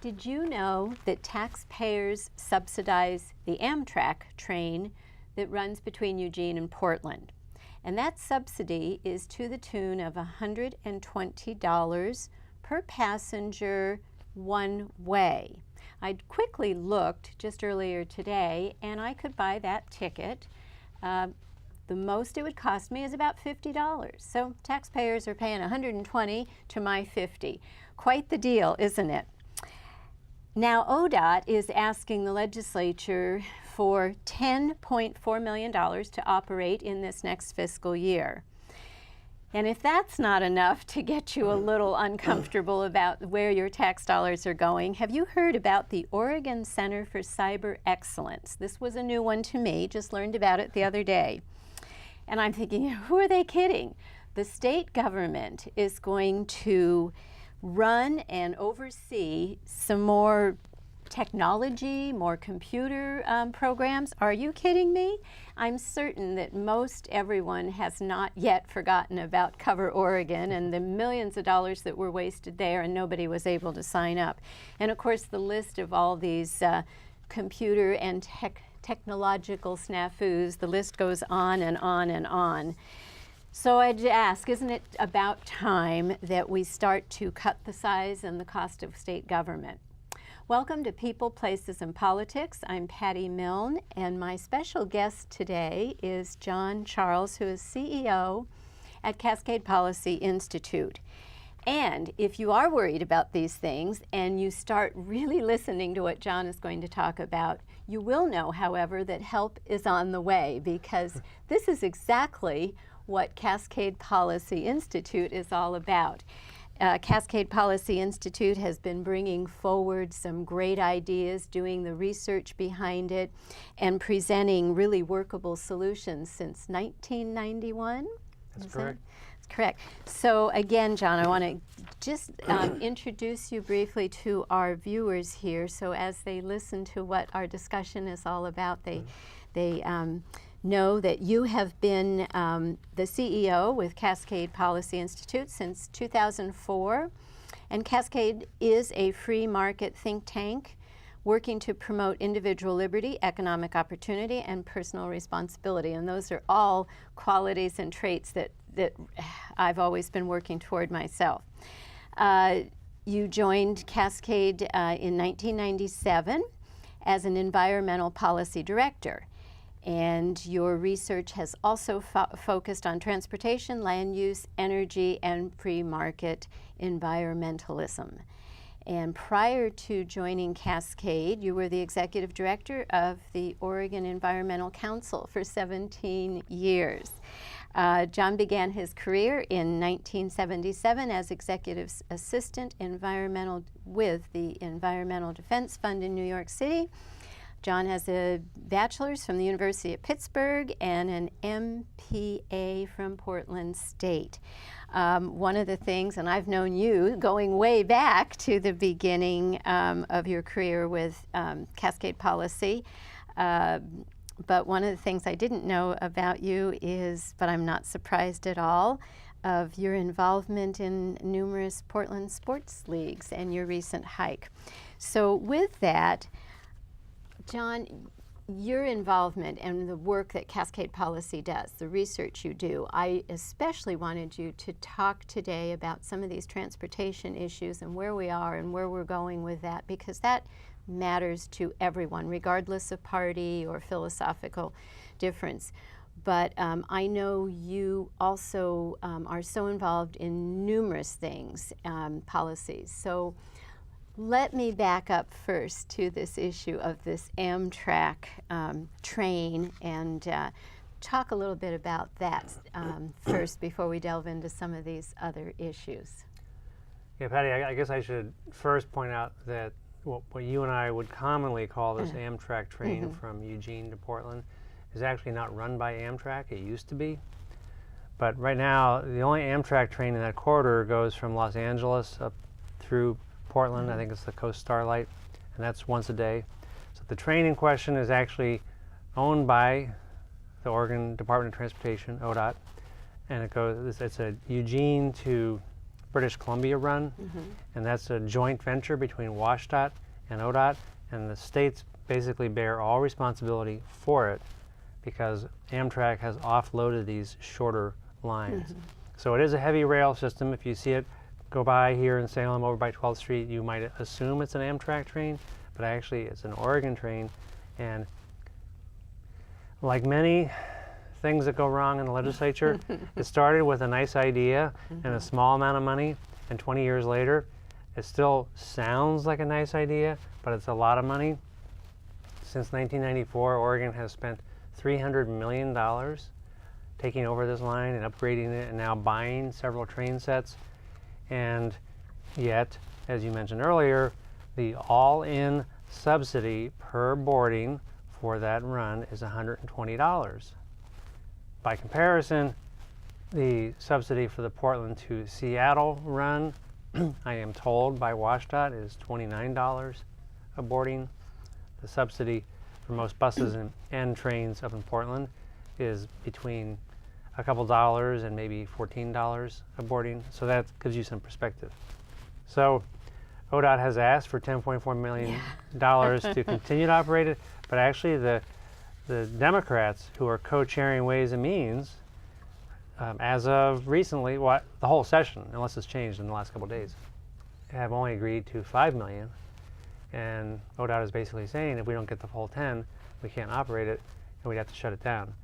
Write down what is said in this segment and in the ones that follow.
Did you know that taxpayers subsidize the Amtrak train that runs between Eugene and Portland? And that subsidy is to the tune of $120 per passenger one way. I quickly looked just earlier today, and I could buy that ticket. The most it would cost me is about $50. So taxpayers are paying $120 to my $50. Quite the deal, isn't it? Now ODOT is asking the legislature for $10.4 million to operate in this next fiscal year. And if that's not enough to get you a little uncomfortable about where your tax dollars are going, have you heard about the Oregon Center for Cyber Excellence? This was a new one to me, just learned about it the other day. And I'm thinking, who are they kidding? The state government is going to run and oversee some more technology, more computer programs. Are you kidding me? I'm certain that most everyone has not yet forgotten about Cover Oregon and the millions of dollars that were wasted there and nobody was able to sign up. And of course the list of all these computer and technological snafus, the list goes on and on and on. So I'd ask, isn't it about time that we start to cut the size and the cost of state government? Welcome to People, Places, and Politics. I'm Patty Milne, and my special guest today is John Charles, who is CEO at Cascade Policy Institute. And if you are worried about these things and you start really listening to what John is going to talk about, you will know, however, that help is on the way, because this is exactly what Cascade Policy Institute is all about. Cascade Policy Institute has been bringing forward some great ideas, doing the research behind it, and presenting really workable solutions since 1991. That's correct. That's correct. So again, John, I want to just introduce you briefly to our viewers here, so as they listen to what our discussion is all about, they know that you have been the CEO with Cascade Policy Institute since 2004, and Cascade is a free market think tank working to promote individual liberty, economic opportunity, and personal responsibility. And those are all qualities and traits that I've always been working toward myself. You joined Cascade in 1997 as an environmental policy director. And your research has also focused on transportation, land use, energy, and free market environmentalism. And prior to joining Cascade, you were the executive director of the Oregon Environmental Council for 17 years. John began his career in 1977 as executive assistant environmental with the Environmental Defense Fund in New York City. John has a bachelor's from the University of Pittsburgh and an MPA from Portland State. One of the things, and I've known you going way back to the beginning of your career with Cascade Policy, but one of the things I didn't know about you is, but I'm not surprised at all, of your involvement in numerous Portland sports leagues and your recent hike. So with that, John, your involvement and the work that Cascade Policy does, the research you do, I especially wanted you to talk today about some of these transportation issues and where we are and where we're going with that, because that matters to everyone, regardless of party or philosophical difference. But I know you also are so involved in numerous things, policies. So let me back up first to this issue of this Amtrak train and talk a little bit about that first before we delve into some of these other issues. Yeah, Patty, I guess I should first point out that what you and I would commonly call this Amtrak train from Eugene to Portland is actually not run by Amtrak. It used to be. But right now, the only Amtrak train in that corridor goes from Los Angeles up through Portland. I think it's the Coast Starlight, and that's once a day. So the train in question is actually owned by the Oregon Department of Transportation, ODOT, and it's a Eugene to British Columbia run, and that's a joint venture between WashDOT and ODOT, and the states basically bear all responsibility for it because Amtrak has offloaded these shorter lines. So it is a heavy rail system. If you see it go by here in Salem over by 12th Street, you might assume it's an Amtrak train, but actually it's an Oregon train. And like many things that go wrong in the legislature, it started with a nice idea and a small amount of money, and 20 years later, it still sounds like a nice idea, but it's a lot of money. Since 1994, Oregon has spent $300 million taking over this line and upgrading it and now buying several train sets. And yet, as you mentioned earlier, the all-in subsidy per boarding for that run is $120. By comparison, the subsidy for the Portland to Seattle run, I am told by WashDOT, is $29 a boarding. The subsidy for most buses and trains up in Portland is between a couple dollars and maybe $14 a boarding. So that gives you some perspective. So ODOT has asked for $10.4 million to continue to operate it, but actually the Democrats who are co-chairing Ways and Means, as of recently, the whole session, unless it's changed in the last couple of days, have only agreed to $5 million. And ODOT is basically saying if we don't get the full 10, we can't operate it, and we'd have to shut it down.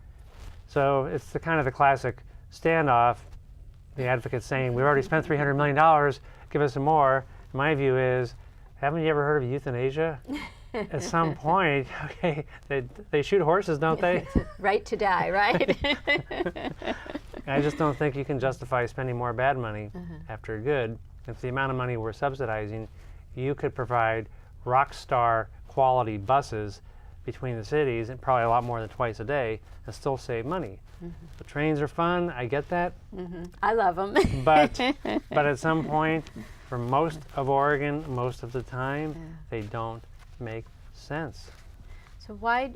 So it's the kind of the classic standoff. The advocates saying, we've already spent $300 million, give us some more. My view is, haven't you ever heard of euthanasia? At some point, okay, they shoot horses, don't they? Right to die, right? I just don't think you can justify spending more bad money after good. If the amount of money we're subsidizing, you could provide rock star quality buses between the cities, and probably a lot more than twice a day, and still save money. The trains are fun, I get that. I love them. but at some point, for most of Oregon, most of the time, they don't make sense. So why,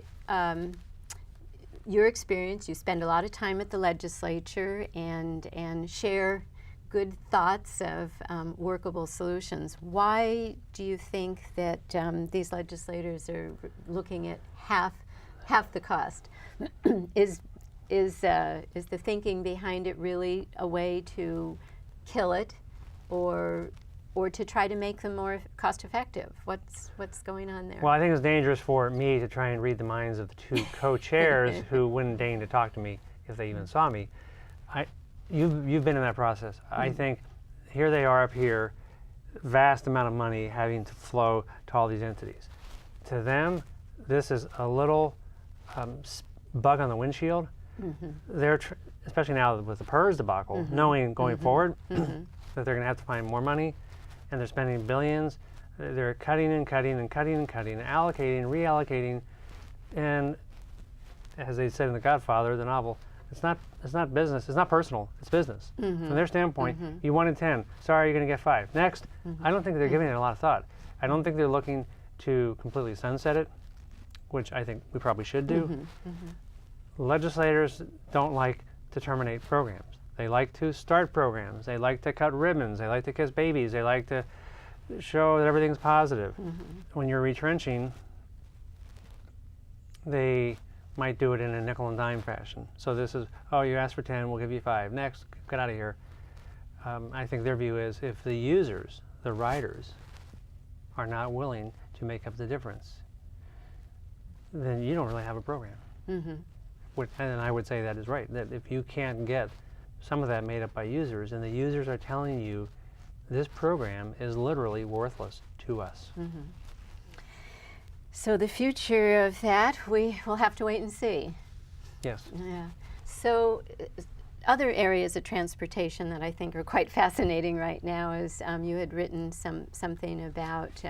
your experience, you spend a lot of time at the legislature and share good thoughts of workable solutions. Why do you think that these legislators are looking at half the cost? Is the thinking behind it really a way to kill it, or to try to make them more cost effective? What's going on there? Well, I think it's dangerous for me to try and read the minds of the two co-chairs who wouldn't deign to talk to me if they even saw me. You've been in that process. I think here they are up here, vast amount of money having to flow to all these entities. To them, this is a little bug on the windshield. They're especially now with the PERS debacle, knowing going forward that they're going to have to find more money, and they're spending billions. They're cutting and cutting and cutting and cutting, allocating, reallocating, and as they said in The Godfather, the novel, it's not business. It's not personal. It's business. From their standpoint, you wanted 10. Sorry, you're going to get 5. Next. I don't think they're giving it a lot of thought. I don't think they're looking to completely sunset it, which I think we probably should do. Legislators don't like to terminate programs. They like to start programs. They like to cut ribbons. They like to kiss babies. They like to show that everything's positive. When you're retrenching, they might do it in a nickel and dime fashion. So this is, oh, you asked for 10, we'll give you 5. Next, get out of here. I think their view is if the users, the riders, are not willing to make up the difference, then you don't really have a program. And I would say that is right, that if you can't get some of that made up by users, and the users are telling you this program is literally worthless to us. So the future of that, we will have to wait and see. Yes. Yeah. So other areas of transportation that I think are quite fascinating right now is you had written something about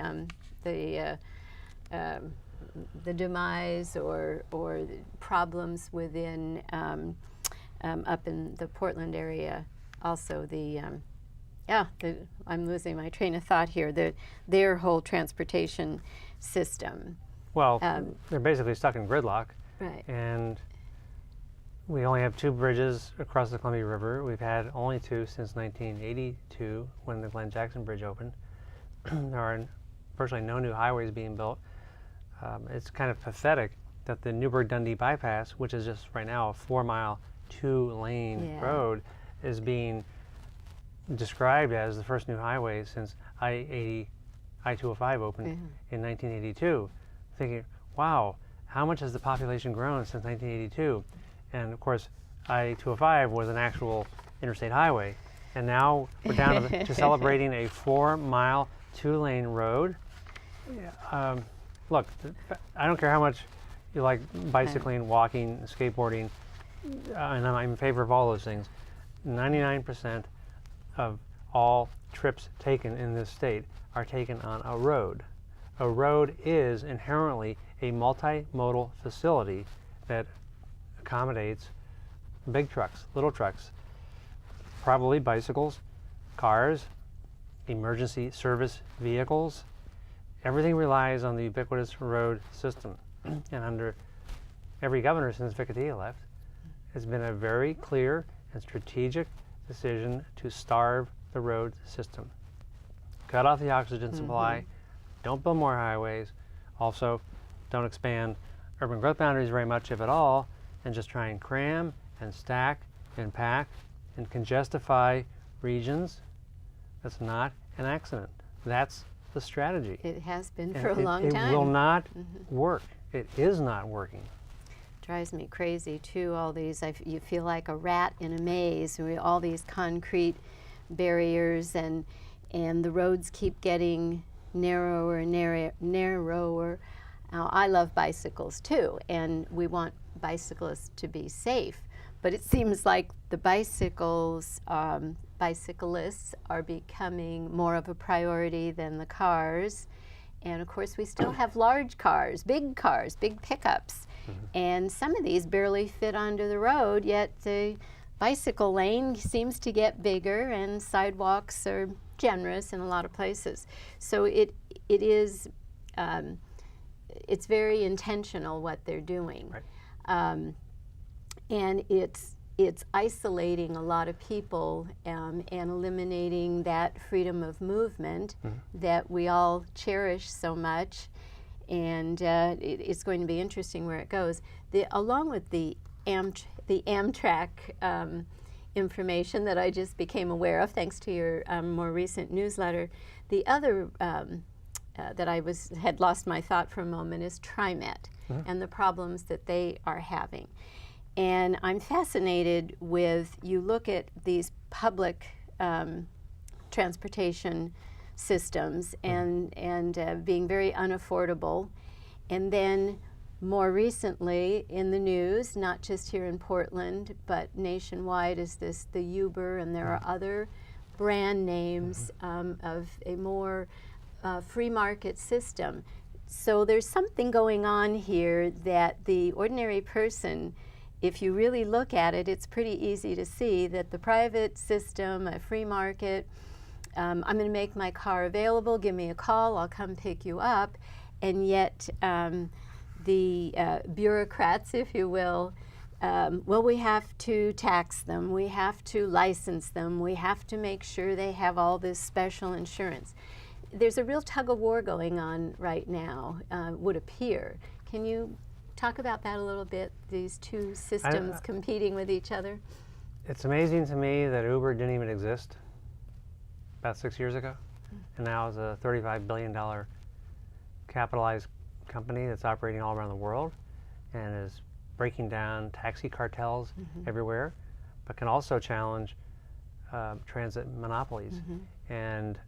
the demise or the problems within up in the Portland area. Also I'm losing my train of thought here. Their whole transportation system. Well, they're basically stuck in gridlock. Right. And we only have 2 bridges across the Columbia River. We've had only 2 since 1982 when the Glenn Jackson Bridge opened. There are virtually no new highways being built. It's kind of pathetic that the Newburgh-Dundee bypass, which is just right now a 4-mile, 2-lane road, is being described as the first new highway since I-205 opened in 1982. Thinking, wow, how much has the population grown since 1982? And of course, I-205 was an actual interstate highway. And now we're down to celebrating a 4-mile, 2-lane road. Look, I don't care how much you like bicycling, walking, skateboarding, and I'm in favor of all those things. 99% of all trips taken in this state are taken on a road. A road is inherently a multimodal facility that accommodates big trucks, little trucks, probably bicycles, cars, emergency service vehicles. Everything relies on the ubiquitous road system. And under every governor since Ficatilla left, it's been a very clear and strategic decision to starve the road system. Cut off the oxygen supply, don't build more highways, also don't expand urban growth boundaries very much, if at all, and just try and cram and stack and pack and congestify regions. That's not an accident. That's the strategy. It has been And for a long time. It will not work. It is not working. Drives me crazy too, all these, you feel like a rat in a maze, all these concrete barriers, and the roads keep getting narrower and narrower. Now, I love bicycles too, and we want bicyclists to be safe, but it seems like the bicyclists are becoming more of a priority than the cars. And of course, we still have large cars, big pickups. And some of these barely fit onto the road, yet the bicycle lane seems to get bigger, and sidewalks are generous in a lot of places. So it is, it's very intentional what they're doing. Right. And it's isolating a lot of people and eliminating that freedom of movement that we all cherish so much. And it's going to be interesting where it goes. Along with the Amtrak information that I just became aware of, thanks to your more recent newsletter, the other that I had lost my thought for a moment is TriMet and the problems that they are having. And I'm fascinated with, you look at these public transportation systems and being very unaffordable. And then more recently in the news, not just here in Portland, but nationwide, is the Uber, and there are other brand names of a more free market system. So there's something going on here that the ordinary person, if you really look at it, it's pretty easy to see that the private system, a free market, I'm going to make my car available, give me a call, I'll come pick you up, and yet the bureaucrats, if you will, well, we have to tax them, we have to license them, we have to make sure they have all this special insurance. There's a real tug of war going on right now, would appear. Can you talk about that a little bit, these two systems competing with each other? It's amazing to me that Uber didn't even exist about 6 years ago, and now is a $35 billion capitalized company that's operating all around the world and is breaking down taxi cartels everywhere, but can also challenge transit monopolies. And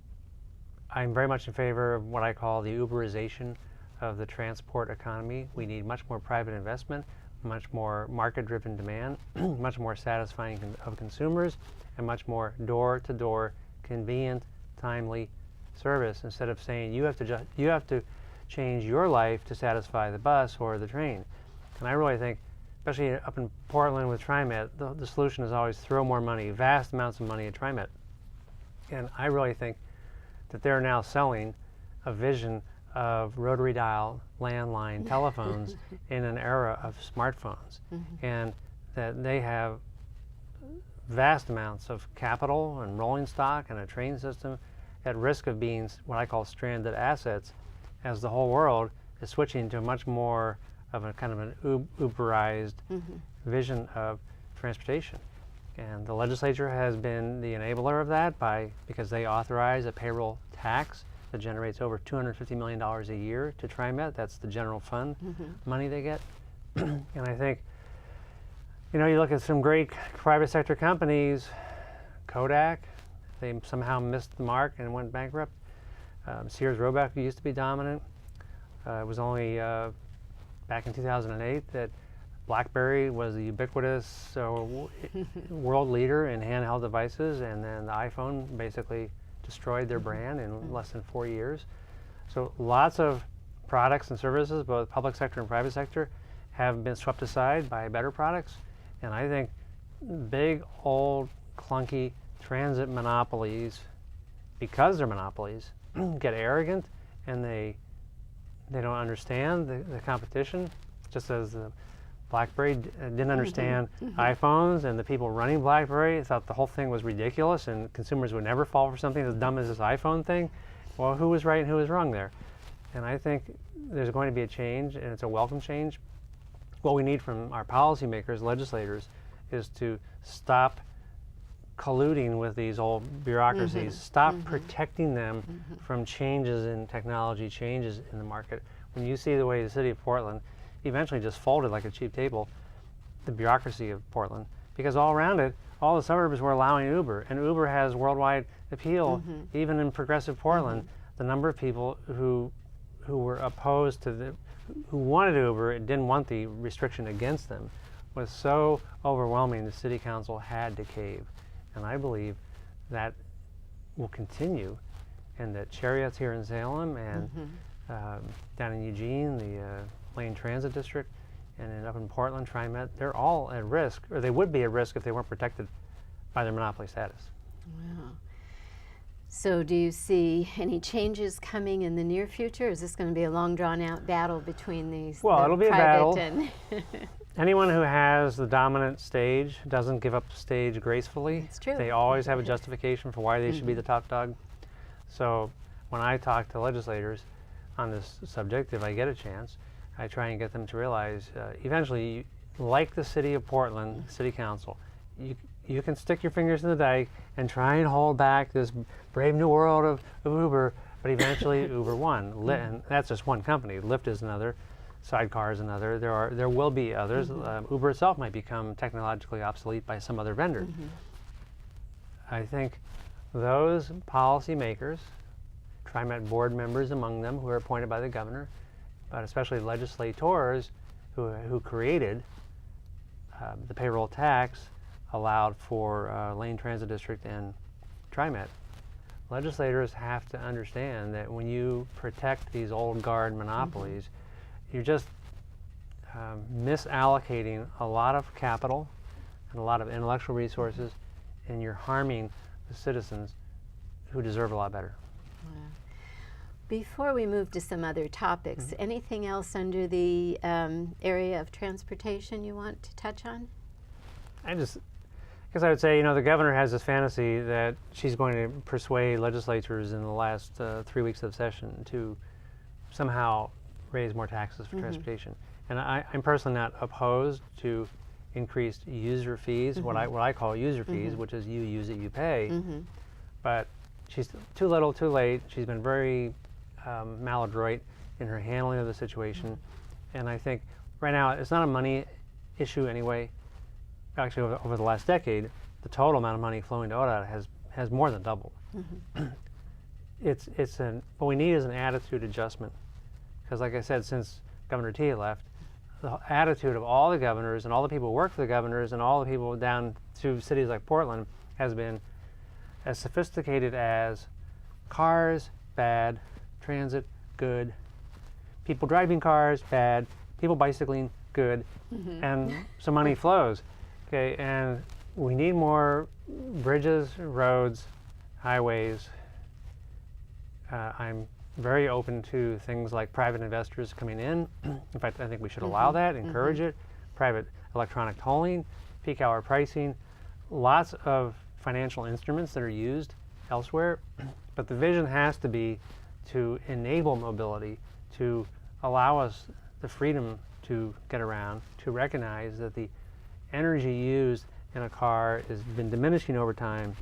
I'm very much in favor of what I call the Uberization of the transport economy. We need much more private investment, much more market-driven demand, much more satisfying of consumers, and much more door-to-door convenient, timely service, instead of saying you have to change your life to satisfy the bus or the train. And I really think, especially up in Portland with TriMet, the solution is always throw more money, vast amounts of money at TriMet. And I really think that they're now selling a vision of rotary dial landline telephones in an era of smartphones. And that they have vast amounts of capital and rolling stock and a train system at risk of being what I call stranded assets, as the whole world is switching to much more of a kind of an Uberized vision of transportation. And the legislature has been the enabler of that because they authorize a payroll tax that generates over $250 million a year to TriMet. That's the general fund money they get. And I think, you look at some great private sector companies, Kodak, they somehow missed the mark and went bankrupt. Sears Roebuck used to be dominant. It was only back in 2008 that BlackBerry was the ubiquitous world leader in handheld devices, and then the iPhone basically destroyed their brand in less than 4 years. So lots of products and services, both public sector and private sector, have been swept aside by better products. And I think big, old, clunky transit monopolies, because they're monopolies, get arrogant and they don't understand the competition, just as BlackBerry didn't understand iPhones, and the people running BlackBerry thought the whole thing was ridiculous and consumers would never fall for something as dumb as this iPhone thing. Well, who was right and who was wrong there? And I think there's going to be a change, and it's a welcome change. What we need from our policymakers, legislators, is to stop colluding with these old bureaucracies, stop protecting them from changes in technology, changes in the market. When you see the way the city of Portland eventually just folded like a cheap table, the bureaucracy of Portland, because all around it, all the suburbs were allowing Uber, and Uber has worldwide appeal, even in progressive Portland. The number of people who were opposed to who wanted Uber and didn't want the restriction against them was so overwhelming the city council had to cave. And I believe that will continue, and that Chariot's here in Salem and down in Eugene, the Lane Transit District, and then up in Portland, TriMet, they're all at risk, or they would be at risk if they weren't protected by their monopoly status. Wow. So do you see any changes coming in the near future? Is this going to be a long drawn out battle between these? Well, it'll be a battle. And Anyone who has the dominant stage doesn't give up the stage gracefully. It's true. They always have a justification for why they should be the top dog. So when I talk to legislators on this subject, if I get a chance, I try and get them to realize eventually, like the city of Portland, City Council, you can stick your fingers in the dike and try and hold back this brave new world of Uber, but eventually Uber won. And that's just one company. Lyft is another. Sidecar is another. There will be others. Uber itself might become technologically obsolete by some other vendor. I think those policymakers, TriMet board members among them who are appointed by the governor, but especially legislators who created the payroll tax, allowed for Lane Transit District and TriMet. Legislators have to understand that when you protect these old guard monopolies, you're just misallocating a lot of capital and a lot of intellectual resources, and you're harming the citizens who deserve a lot better. Wow. Before we move to some other topics, anything else under the area of transportation you want to touch on? Because I would say, the governor has this fantasy that she's going to persuade legislatures in the last 3 weeks of session to somehow raise more taxes for transportation. And I'm personally not opposed to increased user fees, what I call user fees, which is you use it, you pay. But she's too little, too late. She's been very maladroit in her handling of the situation. And I think right now it's not a money issue anyway. Actually, over the last decade, the total amount of money flowing to ODOT has more than doubled. What we need is an attitude adjustment. Because like I said, since Governor Tia left, the attitude of all the governors and all the people who work for the governors and all the people down to cities like Portland has been as sophisticated as cars, bad, transit, good, people driving cars, bad, people bicycling, good, and some money flows. Okay, and we need more bridges, roads, highways. I'm very open to things like private investors coming in. In fact, I think we should allow that, encourage it. Private electronic tolling peak hour pricing, lots of financial instruments that are used elsewhere, but the vision has to be to enable mobility, to allow us the freedom to get around, to recognize that the energy used in a car has been diminishing over time,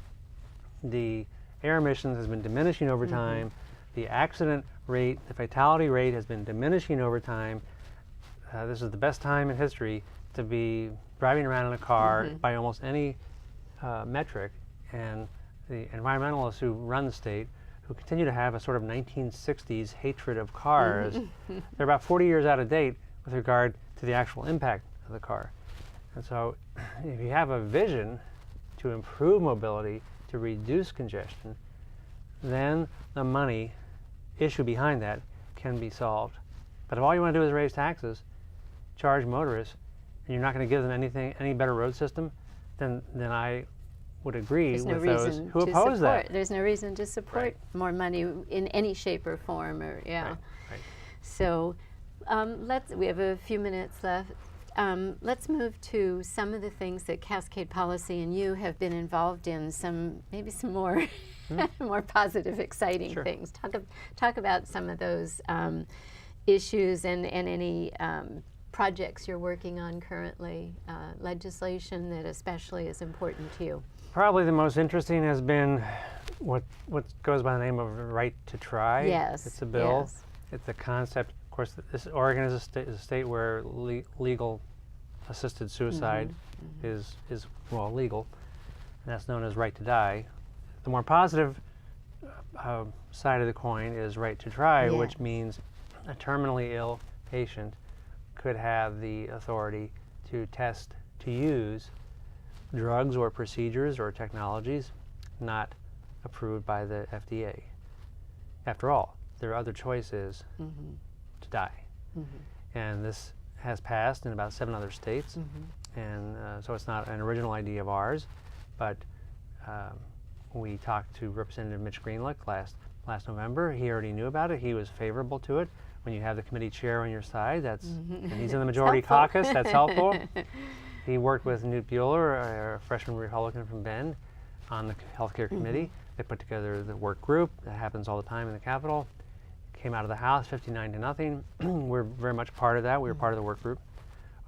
the air emissions has been diminishing over time, the accident rate, the fatality rate has been diminishing over time. This is the best time in history to be driving around in a car by almost any metric, and the environmentalists who run the state, who continue to have a sort of 1960s hatred of cars, they're about 40 years out of date with regard to the actual impact of the car. And so if you have a vision to improve mobility, to reduce congestion, then the money issue behind that can be solved. But if all you want to do is raise taxes, charge motorists, and you're not going to give them any better road system, then I would agree There's no with those reason who to oppose support. that. There's no reason to support Right. more money in any shape or form, or Right. So we have a few minutes left. Let's move to some of the things that Cascade Policy and you have been involved in. Maybe some more more positive, exciting Sure. things. Talk about some of those issues and any projects you're working on currently, legislation that especially is important to you. Probably the most interesting has been what goes by the name of right to try. Yes. It's a bill. Yes. It's a concept. Of course, Oregon is a state where legal assisted suicide is legal, and that's known as right to die. The more positive side of the coin is right to try, which Yes. means a terminally ill patient could have the authority to use drugs or procedures or technologies not approved by the FDA. After all, their other choice is to die. And this has passed in about 7 other states, and so it's not an original idea of ours, but we talked to Representative Mitch Greenlick last November. He already knew about it. He was favorable to it. When you have the committee chair on your side, and he's in the majority helpful. caucus, that's helpful. He worked with Newt Bueller, a freshman Republican from Bend, on the healthcare committee. They put together the work group. That happens all the time in the Capitol. Came out of the House 59-0. We're very much part of that. We were part of the work group.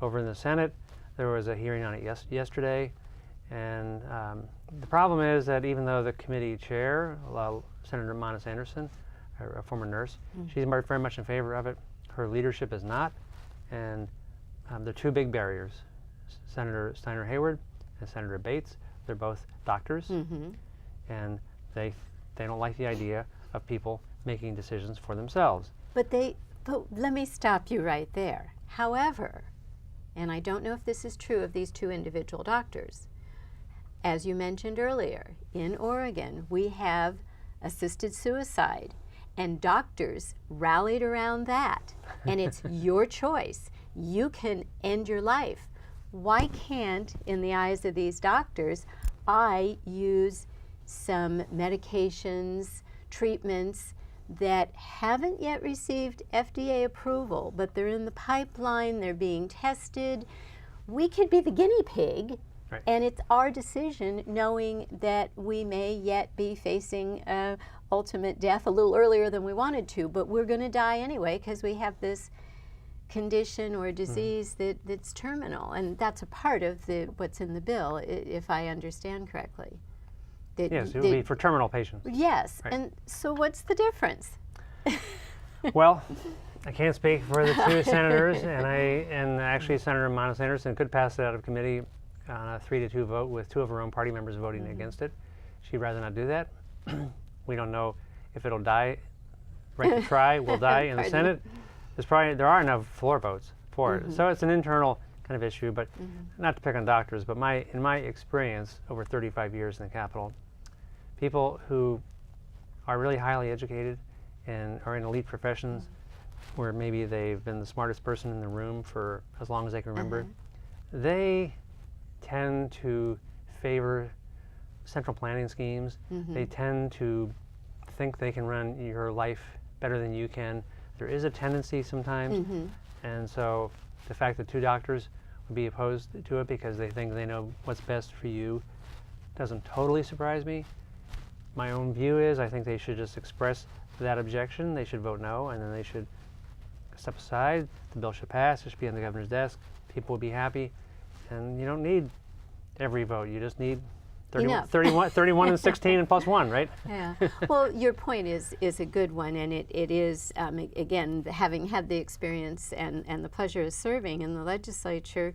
Over in the Senate, there was a hearing on it yesterday. And the problem is that even though the committee chair, Senator Mona Sanderson, a former nurse, she's very much in favor of it, her leadership is not. And there are 2 big barriers. Senator Steiner Hayward and Senator Bates, they're both doctors, and they don't like the idea of people making decisions for themselves. But let me stop you right there. However, and I don't know if this is true of these 2 individual doctors, as you mentioned earlier, in Oregon we have assisted suicide, and doctors rallied around that, and it's your choice. You can end your life. Why can't, in the eyes of these doctors, I use some medications, treatments that haven't yet received FDA approval, but they're in the pipeline, they're being tested? We could be the guinea pig, Right. and it's our decision, knowing that we may yet be facing ultimate death a little earlier than we wanted to, but we're going to die anyway because we have this condition or disease that's terminal, and that's a part of what's in the bill, if I understand correctly. Yes, it would be for terminal patients. Yes, Right. and so what's the difference? Well, I can't speak for the 2 senators, and actually Senator Mona Sanderson could pass it out of committee on a 3-2 vote with 2 of her own party members voting against it. She'd rather not do that. We don't know if it'll die. Right to try will die in the Pardon? Senate. There are enough floor votes for it, so it's an internal kind of issue. But not to pick on doctors, but in my experience over 35 years in the Capitol, people who are really highly educated and are in elite professions, where maybe they've been the smartest person in the room for as long as they can remember, they tend to favor central planning schemes. They tend to think they can run your life better than you can. There is a tendency sometimes, and so the fact that 2 doctors would be opposed to it because they think they know what's best for you. Doesn't totally surprise me. My own view is I think they should just express that objection. They should vote no, and then they should step aside. The bill should pass. It should be on the governor's desk. People will be happy, and you don't need every vote. You just need 31 and 16 and plus 1, right? Yeah. Well, your point is a good one, and it is, again, having had the experience and the pleasure of serving in the legislature,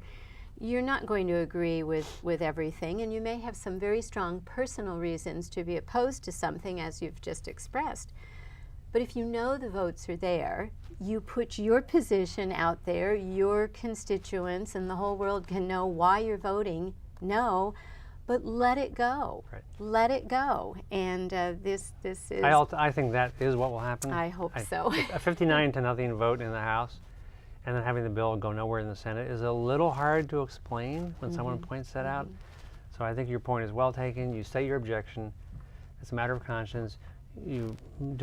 you're not going to agree with everything, and you may have some very strong personal reasons to be opposed to something, as you've just expressed. But if you know the votes are there, you put your position out there, your constituents and the whole world can know why you're voting no, but let it go. Right. Let it go. And this is... I think that is what will happen. I hope so. A 59-0 vote in the House and then having the bill go nowhere in the Senate is a little hard to explain when someone points that out. So I think your point is well taken. You state your objection. It's a matter of conscience. You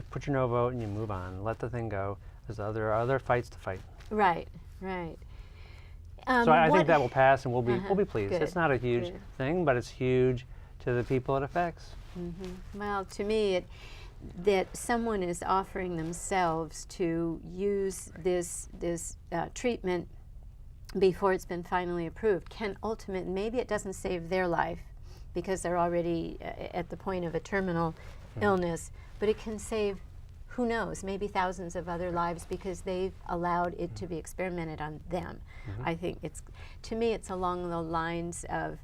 put your no vote and you move on. Let the thing go. There are other fights to fight. Right, right. So I think that will pass, and we'll be pleased. Good, It's not a huge thing, but it's huge to the people it affects. Well, to me, that someone is offering themselves to use this treatment before it's been finally approved can maybe it doesn't save their life because they're already at the point of a terminal illness, but it can save, who knows, maybe thousands of other lives because they've allowed it to be experimented on them. I think to me, it's along the lines of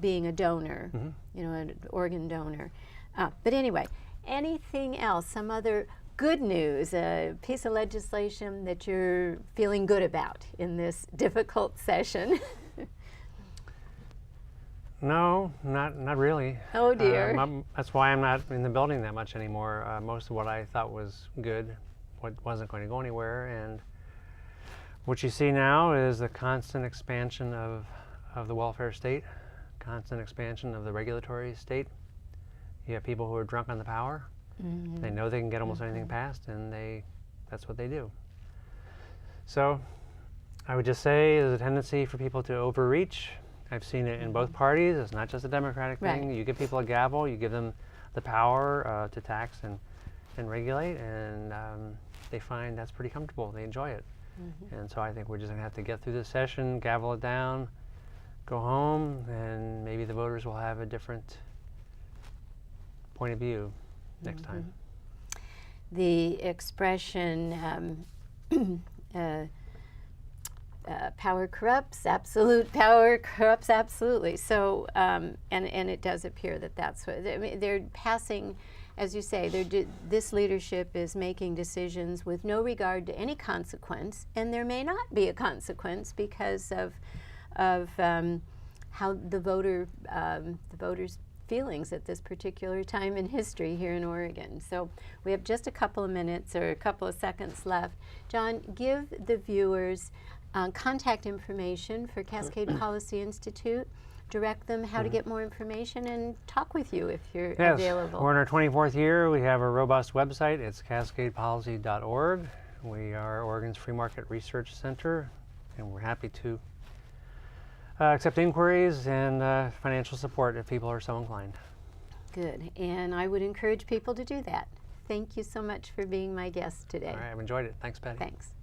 being a donor, you know, an organ donor. But anyway, anything else, some other good news, a piece of legislation that you're feeling good about in this difficult session? No, not really. Oh dear. That's why I'm not in the building that much anymore. Most of what I thought was good, what wasn't going to go anywhere, and what you see now is the constant expansion of the welfare state, constant expansion of the regulatory state. You have people who are drunk on the power. They know they can get almost anything passed, and that's what they do. So I would just say there's a tendency for people to overreach. I've seen it in both parties. It's not just a Democratic thing. You give people a gavel, you give them the power to tax and regulate, and they find that's pretty comfortable. They enjoy it. And so I think we're just going to have to get through this session, gavel it down, go home, and maybe the voters will have a different point of view next time. The expression power corrupts, absolute power corrupts absolutely. So, and it does appear that that's what, I mean, they're passing, as you say, this leadership is making decisions with no regard to any consequence, and there may not be a consequence because of how the voters' feelings at this particular time in history here in Oregon. So we have just a couple of minutes or a couple of seconds left. John, give the viewers contact information for Cascade Policy Institute, direct them how to get more information, and talk with you if you're available. We're in our 24th year. We have a robust website. It's cascadepolicy.org. We are Oregon's Free Market Research Center, and we're happy to accept inquiries and financial support if people are so inclined. Good, and I would encourage people to do that. Thank you so much for being my guest today. All right, I've enjoyed it. Thanks, Patty. Thanks.